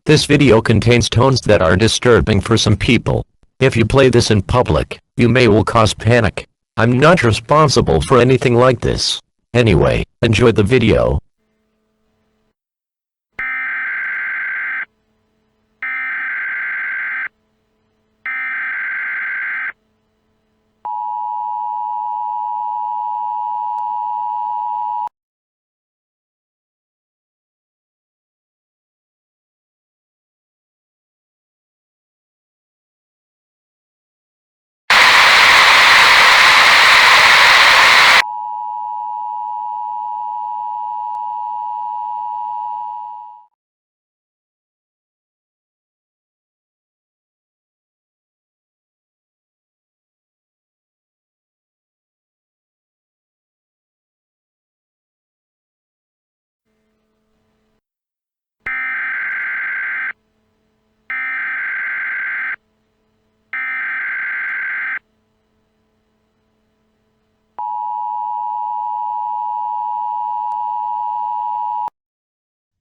This video contains tones that are disturbing for some people. If you play this in public, you will cause panic. I'm not responsible for anything like this. Anyway, enjoy the video.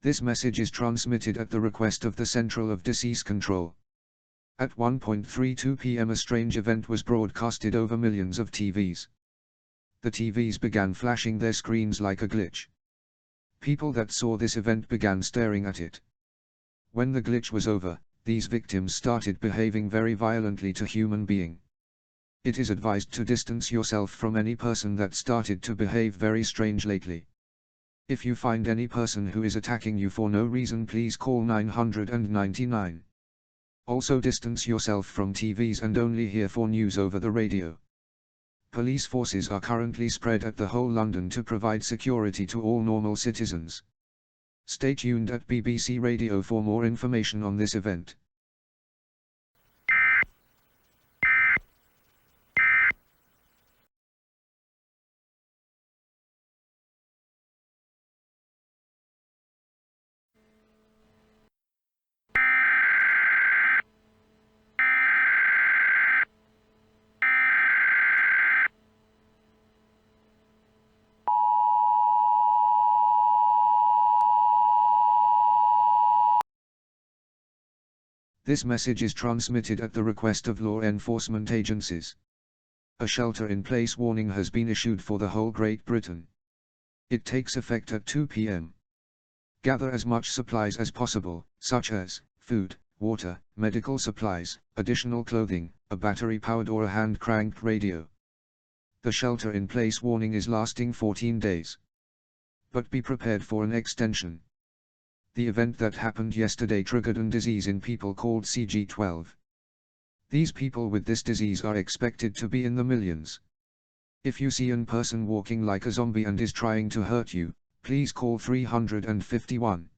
This message is transmitted at the request of the Central of Disease Control. At 1:32 p.m. a strange event was broadcasted over millions of TVs. The TVs began flashing their screens like a glitch. People that saw this event began staring at it. When the glitch was over, these victims started behaving very violently to human being. It is advised to distance yourself from any person that started to behave very strange lately. If you find any person who is attacking you for no reason, please call 999. Also distance yourself from TVs and only hear for news over the radio. Police forces are currently spread at the whole London to provide security to all normal citizens. Stay tuned at BBC Radio for more information on this event. This message is transmitted at the request of law enforcement agencies. A shelter-in-place warning has been issued for the whole Great Britain. It takes effect at 2 p.m. Gather as much supplies as possible, such as food, water, medical supplies, additional clothing, a battery-powered or a hand-cranked radio. The shelter-in-place warning is lasting 14 days. But be prepared for an extension. The event that happened yesterday triggered a disease in people called CG12. These people with this disease are expected to be in the millions. If you see a person walking like a zombie and is trying to hurt you, please call 351.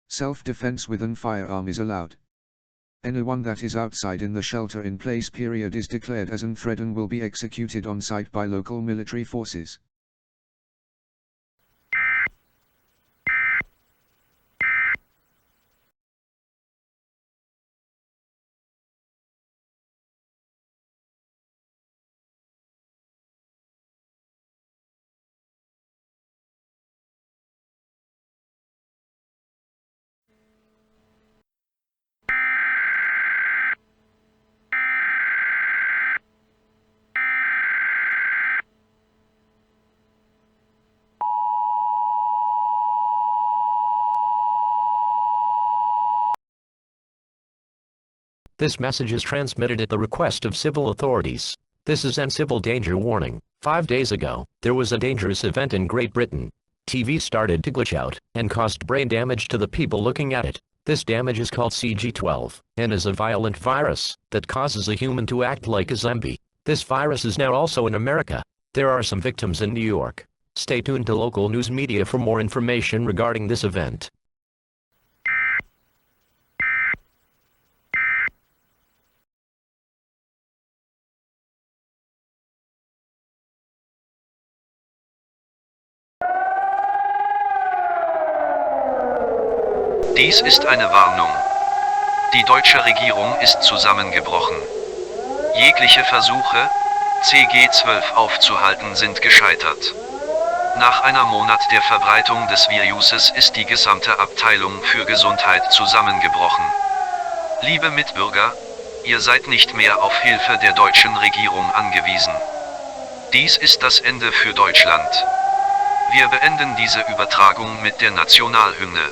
Self-defense with an firearm is allowed. Anyone that is outside in the shelter-in-place period is declared as an threat and will be executed on site by local military forces. This message is transmitted at the request of civil authorities. This is an civil danger warning. 5 days ago, there was a dangerous event in Great Britain. TV started to glitch out and caused brain damage to the people looking at it. This damage is called CG12 and is a violent virus that causes a human to act like a zombie. This virus is now also in America. There are some victims in New York. Stay tuned to local news media for more information regarding this event. Dies ist eine Warnung. Die deutsche Regierung ist zusammengebrochen. Jegliche Versuche, CG-12 aufzuhalten, sind gescheitert. Nach einer Monat der Verbreitung des Viruses ist die gesamte Abteilung für Gesundheit zusammengebrochen. Liebe Mitbürger, ihr seid nicht mehr auf Hilfe der deutschen Regierung angewiesen. Dies ist das Ende für Deutschland. Wir beenden diese Übertragung mit der Nationalhymne.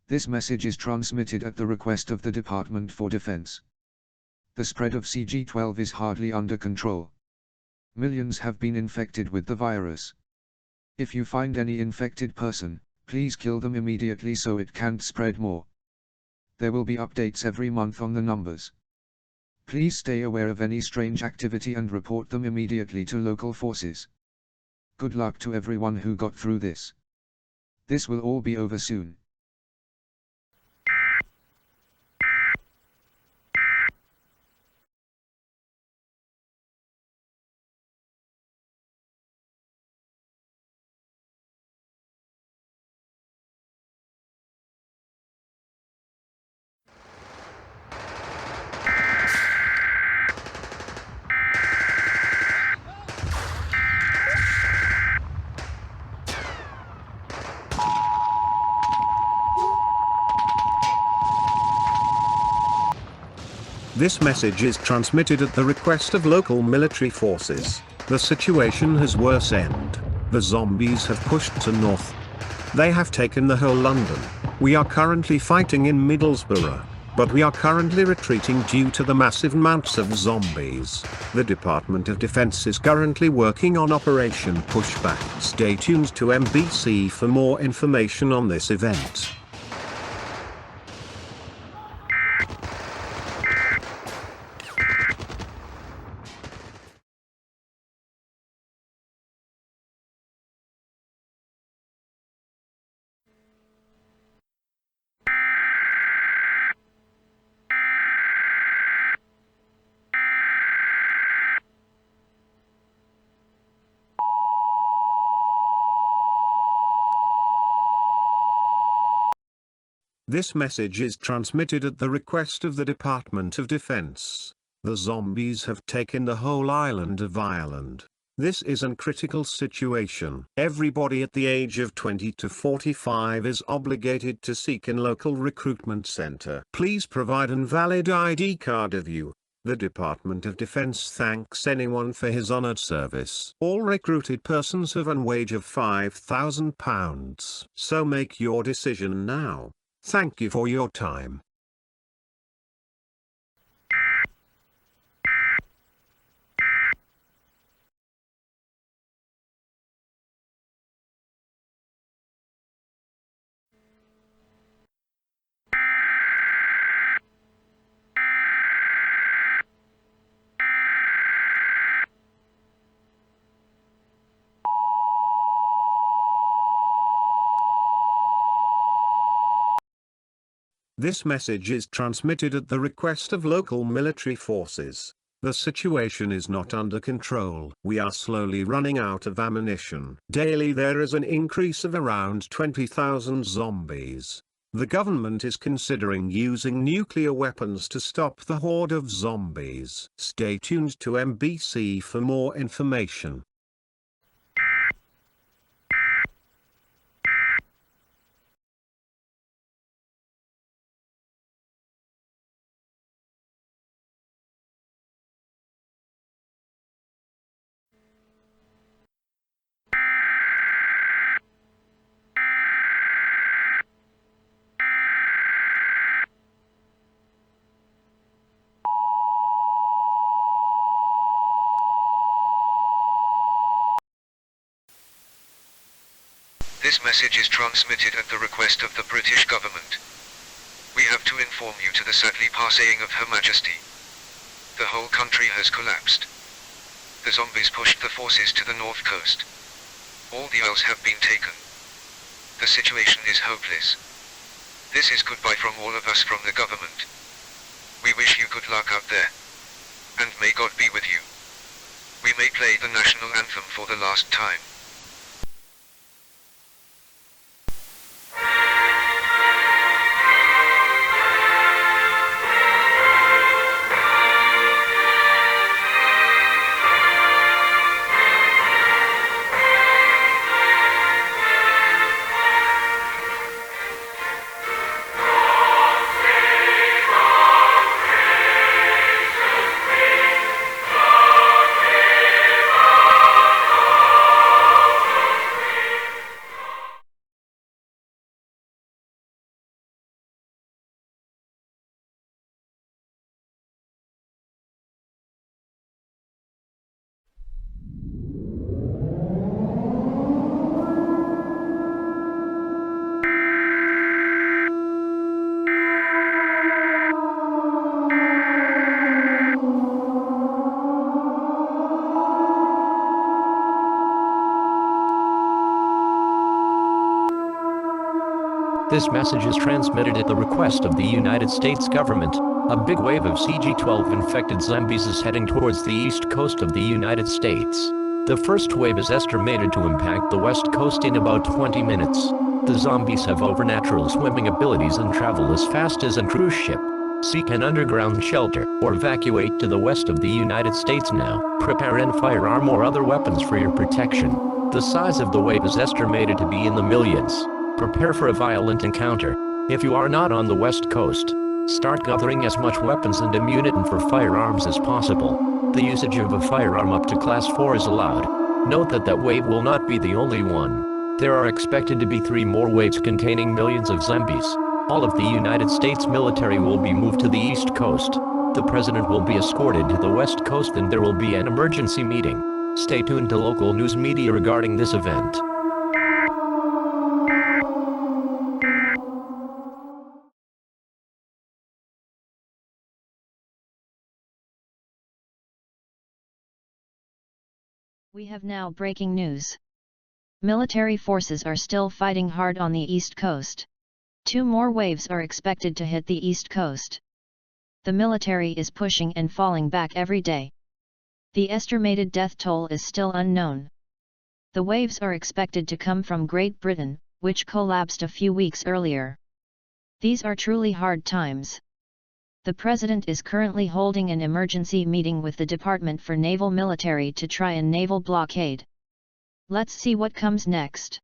This message is transmitted at the request of the Department for Defense. The spread of CG12 is hardly under control. Millions have been infected with the virus. If you find any infected person, please kill them immediately so it can't spread more. There will be updates every month on the numbers. Please stay aware of any strange activity and report them immediately to local forces. Good luck to everyone who got through this. This will all be over soon. This message is transmitted at the request of local military forces. The situation has worsened. The zombies have pushed to north. They have taken the whole London. We are currently fighting in Middlesbrough, but we are currently retreating due to the massive amounts of zombies. The Department of Defense is currently working on Operation Pushback. Stay tuned to MBC for more information on this event. This message is transmitted at the request of the Department of Defense. The zombies have taken the whole island of Ireland. This is a critical situation. Everybody at the age of 20 to 45 is obligated to seek in local recruitment center. Please provide an valid ID card of you. The Department of Defense thanks anyone for his honored service. All recruited persons have a wage of £5,000. So make your decision now. Thank you for your time. This message is transmitted at the request of local military forces. The situation is not under control. We are slowly running out of ammunition. Daily there is an increase of around 20,000 zombies. The government is considering using nuclear weapons to stop the horde of zombies. Stay tuned to MBC for more information. This message is transmitted at the request of the British government. We have to inform you to the sadly passing of Her Majesty. The whole country has collapsed. The zombies pushed the forces to the north coast. All the isles have been taken. The situation is hopeless. This is goodbye from all of us from the government. We wish you good luck out there. And may God be with you. We may play the national anthem for the last time. This message is transmitted at the request of the United States government. A big wave of CG-12 infected zombies is heading towards the east coast of the United States. The first wave is estimated to impact the west coast in about 20 minutes. The zombies have overnatural swimming abilities and travel as fast as a cruise ship. Seek an underground shelter or evacuate to the west of the United States now. Prepare and firearm or other weapons for your protection. The size of the wave is estimated to be in the millions. Prepare for a violent encounter. If you are not on the west coast, start gathering as much weapons and ammunition for firearms as possible. The usage of a firearm up to Class 4 is allowed. Note that wave will not be the only one. There are expected to be 3 more waves containing millions of zombies. All of the United States military will be moved to the east coast. The president will be escorted to the west coast and there will be an emergency meeting. Stay tuned to local news media regarding this event. We have now breaking news. Military forces are still fighting hard on the East Coast. 2 more waves are expected to hit the East Coast. The military is pushing and falling back every day. The estimated death toll is still unknown. The waves are expected to come from Great Britain, which collapsed a few weeks earlier. These are truly hard times. The President is currently holding an emergency meeting with the Department for Naval Military to try a naval blockade. Let's see what comes next.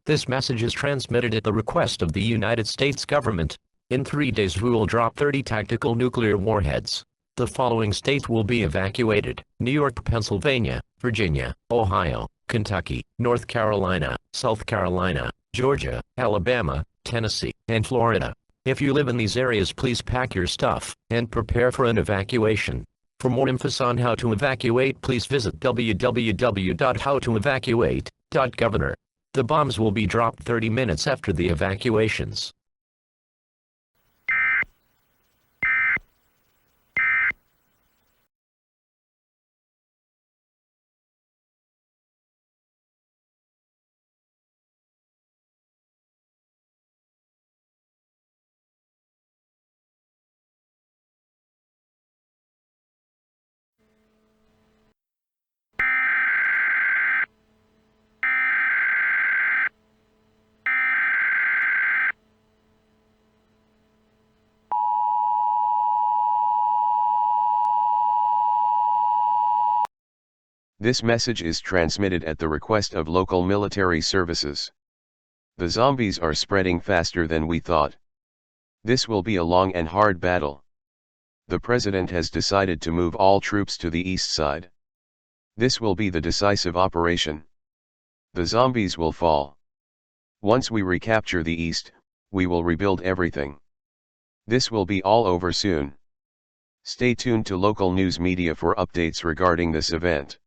This message is transmitted at the request of the United States government. In 3 days we will drop 30 tactical nuclear warheads. The following states will be evacuated: New York, Pennsylvania, Virginia, Ohio, Kentucky, North Carolina, South Carolina, Georgia, Alabama, Tennessee, and Florida. If you live in these areas, please pack your stuff and prepare for an evacuation. For more info on how to evacuate, please visit www.howtoevacuate.governor. The bombs will be dropped 30 minutes after the evacuations. This message is transmitted at the request of local military services. The zombies are spreading faster than we thought. This will be a long and hard battle. The president has decided to move all troops to the east side. This will be the decisive operation. The zombies will fall. Once we recapture the east, we will rebuild everything. This will be all over soon. Stay tuned to local news media for updates regarding this event.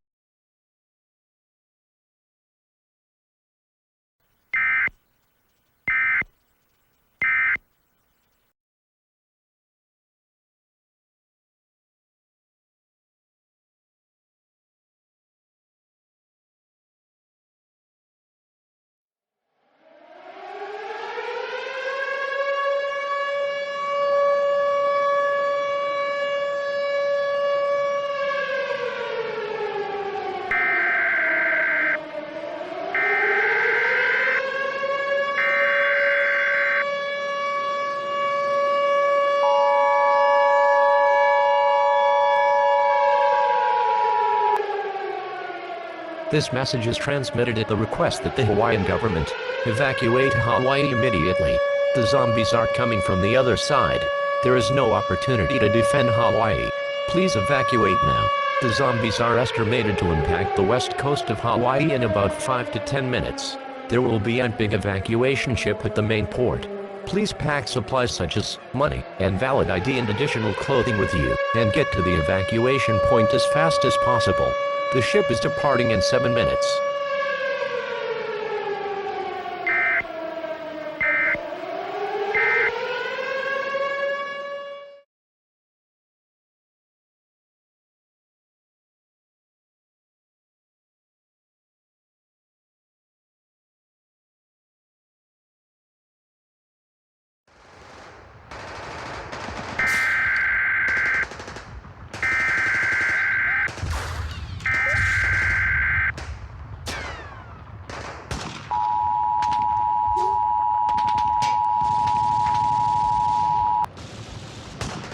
This message is transmitted at the request that the Hawaiian government evacuate Hawaii immediately. The zombies are coming from the other side. There is no opportunity to defend Hawaii. Please evacuate now. The zombies are estimated to impact the west coast of Hawaii in about 5 to 10 minutes. There will be a big evacuation ship at the main port. Please pack supplies such as money and valid ID and additional clothing with you, and get to the evacuation point as fast as possible. The ship is departing in 7 minutes.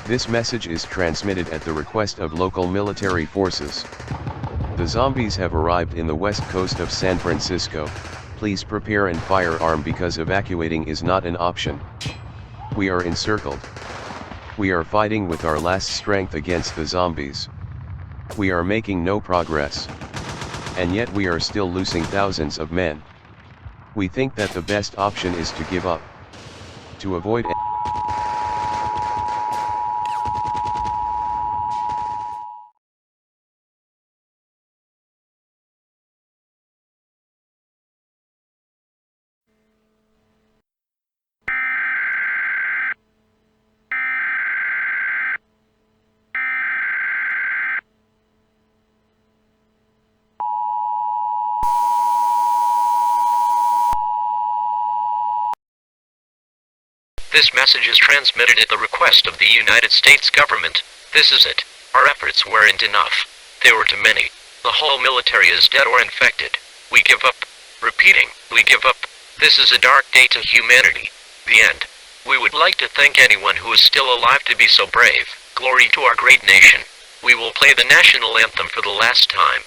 This message is transmitted at the request of local military forces. The zombies have arrived in the west coast of San Francisco. Please prepare and firearm because evacuating is not an option. We are encircled. We are fighting with our last strength against the zombies. We are making no progress. And yet we are still losing thousands of men. We think that the best option is to give up. To avoid This message is transmitted at the request of the United States government. This is it. Our efforts weren't enough. They were too many. The whole military is dead or infected. We give up. Repeating, we give up. This is a dark day to humanity. The end. We would like to thank anyone who is still alive to be so brave. Glory to our great nation. We will play the national anthem for the last time.